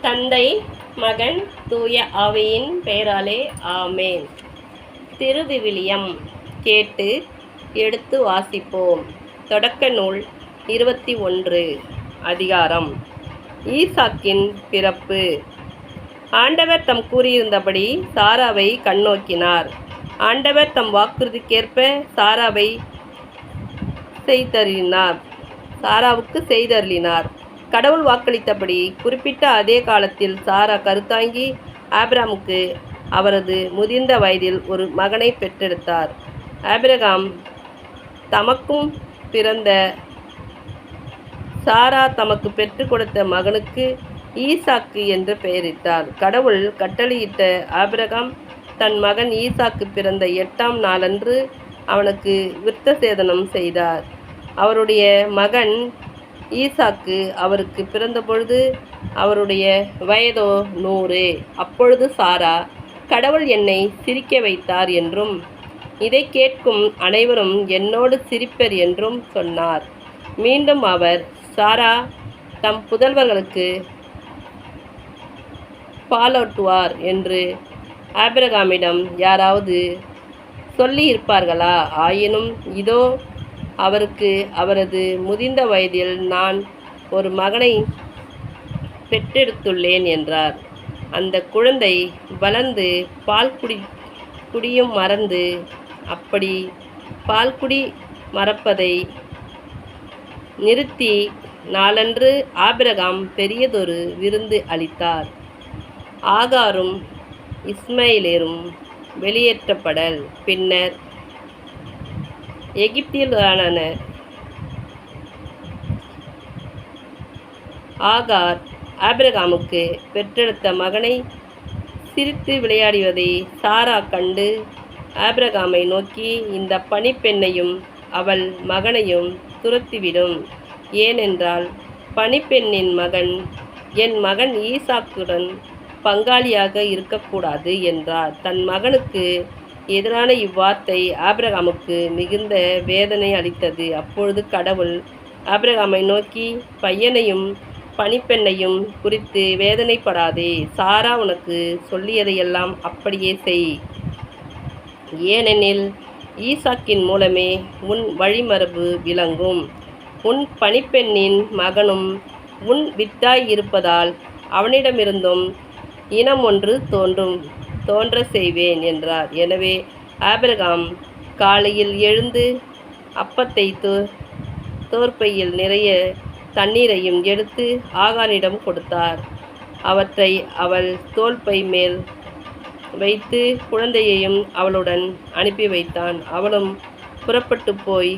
தந்தை, மகன், தூய ஆவியின் பெயராலே ஆமேன். திருவிவிலியம் கேட்டு எடுத்து வாசிப்போம். தொடக்க நூல் 21 அதிகாரம். ஈசாக்கின் பிறப்பு. ஆண்டவர் தம் கூறியிருந்தபடி சாராவை கண்ணோக்கினார். ஆண்டவர் தம் வாக்குறுதிக்கேற்ப சாராவுக்கு செய்தருளினார். கடவுள் வாக்களித்தபடி குறிப்பிட்ட அதே காலத்தில் சாரா கருத்தாங்கி ஆபிரகாமுக்கு அவரது முதிர்ந்த வயதில் ஒரு மகனை பெற்றெடுத்தார். ஆபிரகாம் தமக்கும் பிறந்த சாரா தமக்கு பெற்றுக் கொடுத்த மகனுக்கு ஈசாக்கு என்று பெயரிட்டார். கடவுள் கட்டளையிட்ட ஆபிரகாம் தன் மகன் ஈசாக்கு பிறந்த 8ஆம் நாளன்று அவனுக்கு விருத்த சேதனம் செய்தார். அவருடைய மகன் ஈசாக்கு அவருக்கு பிறந்தபொழுது அவருடைய வயதோ 100. அப்பொழுது சாரா, கடவுள் என்னை சிரிக்க வைத்தார் என்றும் இதை கேட்கும் அனைவரும் என்னோடு சிரிப்பர் என்றும் சொன்னார். மீண்டும் அவர், சாரா தம் புதல்வர்களுக்கு பாலூட்டுவார் என்று ஆபிரகாமிடம் யாராவது சொல்லியிருப்பார்களா? ஆயினும் இதோ அவருக்கு அவரது முதிர்ந்த வயதில் நான் ஒரு மகனை பெற்றெடுத்துள்ளேன் என்றார். அந்த குழந்தை வளர்ந்து பால் குடியும் மறந்து, அப்படி பால்குடி மறப்பதை நிறுத்தி நாளன்று ஆபிரகாம் பெரியதொரு விருந்து அளித்தார். ஆகாரும் இஸ்மவேலரும் வெளியேற்றப்படல். பின்னர் எகிப்தியரான ஆகார் ஆபிரகாமுக்கு பெற்றெடுத்த மகனை சிரித்து விளையாடுவதை சாரா கண்டு ஆபிரகாமை நோக்கி, இந்த பணிப்பெண்ணையும் அவள் மகனையும் துரத்திவிடும். ஏனென்றால் பணிப்பெண்ணின் மகன் என் மகன் ஈசாக்குடன் பங்காளியாக இருக்கக்கூடாது என்றார். தன் மகனுக்கு எதிரான இவ்வார்த்தை ஆபிரகாமுக்கு மிகுந்த வேதனை அளித்தது. அப்பொழுது கடவுள் ஆபிரகாமை நோக்கி, பையனையும் பணிப்பெண்ணையும் குறித்து வேதனைப்படாதே. சாரா உனக்கு சொல்லியதையெல்லாம் அப்படியே செய். ஏனெனில் ஈசாக்கின் மூலமே உன் வழிமரபு விளங்கும். உன் பணிப்பெண்ணின் மகனும் உன் வித்தாய் இருப்பதால் அவனிடமிருந்தும் இனம் ஒன்று தோன்ற செய்வேன் என்றார். எனவே ஆபிரகாம் காலையில் எழுந்து அப்பத்தை தோற்பையில் நிறைய தண்ணீரையும் எடுத்து ஆகாரிடம் கொடுத்தார். அவற்றை அவள் தோல்பை மேல் வைத்து குழந்தையையும் அவளுடன் அனுப்பி வைத்தான். அவளும் புறப்பட்டு போய்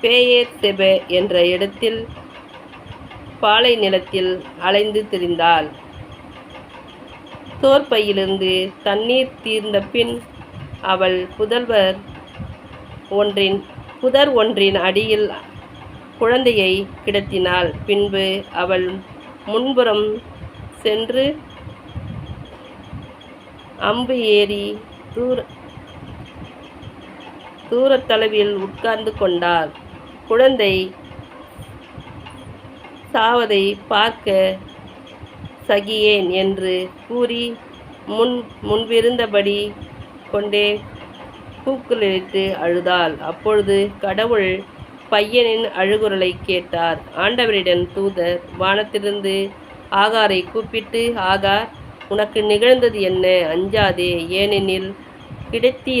பேயேர்செப என்ற இடத்தில் பாலை நிலத்தில் அலைந்து திரிந்தாள். தோற்பையிலிருந்து தண்ணீர் தீர்ந்த பின் அவள் புதர் ஒன்றின் அடியில் குழந்தையை கிடத்தினாள். பின்பு அவள் முன்புறம் சென்று அம்பு ஏறி தூரத்தளவில் உட்கார்ந்து கொண்டாள். குழந்தை சாவதை பார்க்க சகியேன் என்று கூறி முன்பிருந்தபடி கொண்டே கூக்குரலிட்டு அழுதாள். அப்பொழுது கடவுள் பையனின் அழுகுரலை கேட்டார். ஆண்டவரிடம் தூதர் வானத்திலிருந்து ஆகாரை கூப்பிட்டு, ஆகார், உனக்கு நிகழ்ந்தது என்ன? அஞ்சாதே, ஏனெனில் கிடைத்தி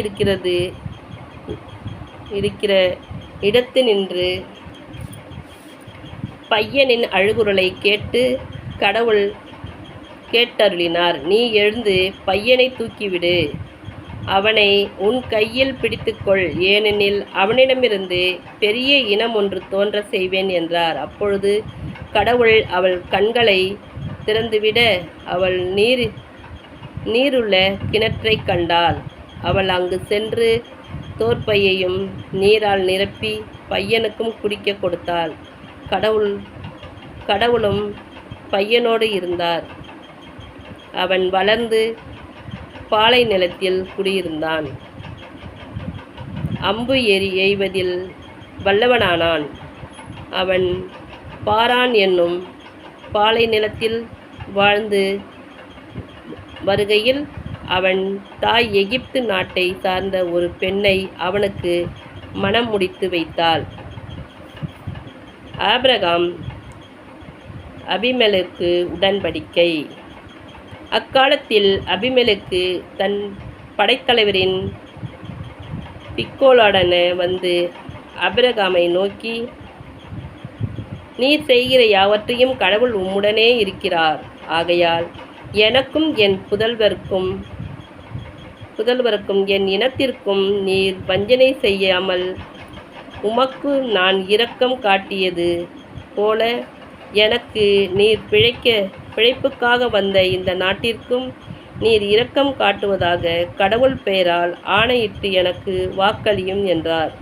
இருக்கிற இடத்தினின்று பையனின் அழுகுரலை கேட்டு கடவுள் கேட்டருளினார். நீ எழுந்து பையனை தூக்கிவிடு, அவனை உன் கையில் பிடித்துக்கொள், ஏனெனில் அவனிடமிருந்து பெரிய இனம் ஒன்று தோன்ற செய்வேன் என்றார். அப்பொழுது கடவுள் அவள் கண்களை திறந்துவிட அவள் நீருள்ள கிணற்றை கண்டாள். அவள் அங்கு சென்று தோற்பையையும் நீரால் நிரப்பி பையனுக்கும் குடிக்க கொடுத்தாள். கடவுளும் பையனோடு இருந்தார். அவன் வளர்ந்து பாலை நிலத்தில் குடியிருந்தான். அம்பு எய்வதில் வல்லவனானான். அவன் பாரான் என்னும் பாலை நிலத்தில் வாழ்ந்து வருகையில் அவன் தாய் எகிப்து நாட்டை சார்ந்த ஒரு பெண்ணை அவனுக்கு மனம் முடித்து வைத்தாள். ஆபிரகாம் அபிமெலேக்கு உடன்படிக்கை. அக்காலத்தில் அபிமெலேக்கு தன் படைத்தலைவரின் பிக்கோலுடன வந்து ஆபிரகாமை நோக்கி, நீர் செய்கிற யாவற்றையும் கடவுள் உம்முடனே இருக்கிறார். ஆகையால் எனக்கும் என் புதல்வருக்கும் என் இனத்திற்கும் நீர் வஞ்சனை செய்யாமல் உமக்கு நான் இரக்கம் காட்டியது போல எனக்கு நீர் பிழைப்புக்காக வந்த இந்த நாட்டிற்கும் நீர் இரக்கம் காட்டுவதாக கடவுள் பெயரால் ஆணையிட்டு எனக்கு வாக்களியும் என்றார்.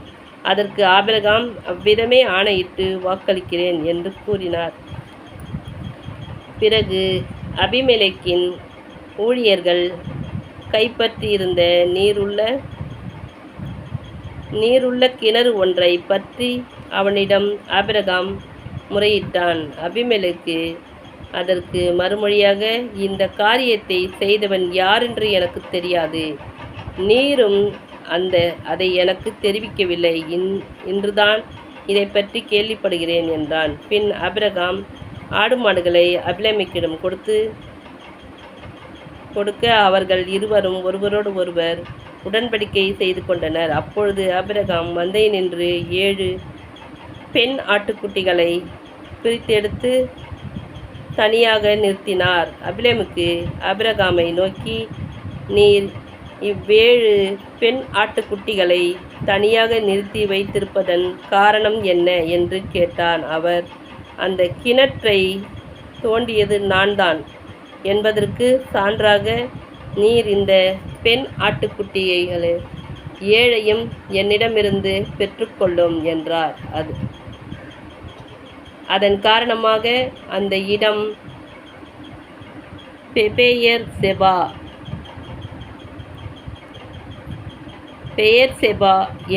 அதற்கு ஆபிரகாம், அவ்விதமே ஆணையிட்டு வாக்களிக்கிறேன் என்று கூறினார். பிறகு அபிமெலேக்கின் ஊழியர்கள் கைப்பற்றியிருந்த நீருள்ள கிணறு ஒன்றை பற்றி அவனிடம் ஆபிரகாம் முறையிட்டான். அபிமெலேக்கு அதற்கு மறுமொழியாக, இந்த காரியத்தை செய்தவன் யாரென்று எனக்கு தெரியாது. நீரும் அதை எனக்கு தெரிவிக்கவில்லை. இன்றுதான் இதை பற்றி கேள்விப்படுகிறேன் என்றான். பின் ஆபிரகாம் ஆடு மாடுகளை அபிமெலேக்கிடம் கொடுக்க அவர்கள் இருவரும் ஒருவரோடு ஒருவர் உடன்படிக்கை செய்து கொண்டனர். அப்பொழுது ஆபிரகாம் மந்தையினின்று 7 பெண் ஆட்டுக்குட்டிகளை பிரித்தெடுத்து தனியாக நிறுத்தினார். அபிமெலேக்கு ஆபிரகாமை நோக்கி, நீர் இவ்7 பெண் ஆட்டுக்குட்டிகளை தனியாக நிறுத்தி வைத்திருப்பதன் காரணம் என்ன என்று கேட்டான். அவர், அந்த கிணற்றை தோண்டியது நான்தான் என்பதற்கு சான்றாக நீர் இந்த பெண் ஆட்டுக்குட்டிகளை 7ஐயும் என்னிடமிருந்து பெற்றுக்கொள்ளும் என்றார். அதன் காரணமாக அந்த இடம் பெயர்செபா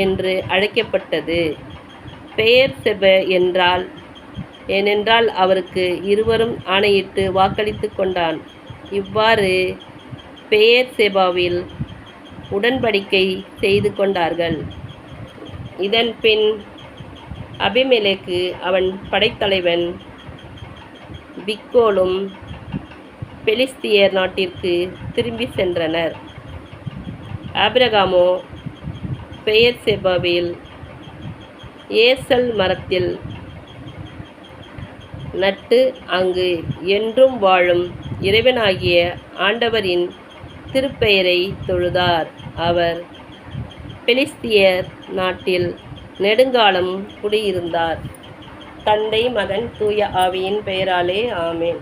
என்று அழைக்கப்பட்டது. பெயர்செப ஏனென்றால் அவருக்கு இருவரும் ஆணையிட்டு வாக்களித்து கொண்டான். இவ்வாறு பெயர்செபாவில் உடன்படிக்கை செய்து கொண்டார்கள். இதன் பின் அபிமெலேக்கு அவன் படைத்தலைவன் பிக்கோலும் பெலிஸ்தியர் நாட்டிற்கு திரும்பி சென்றனர். ஆபிரகாமோ பெயர்செபாவில் ஏசல் மரத்தில் நட்டு அங்கு என்றும் வாழும் இறைவனாகிய ஆண்டவரின் திருப்பெயரை தொழுதார். அவர் பெலிஸ்தியர் நாட்டில் நெடுங்காலம் குடியிருந்தார். தந்தை, மகன், தூய ஆவியின் பெயராலே ஆமென்.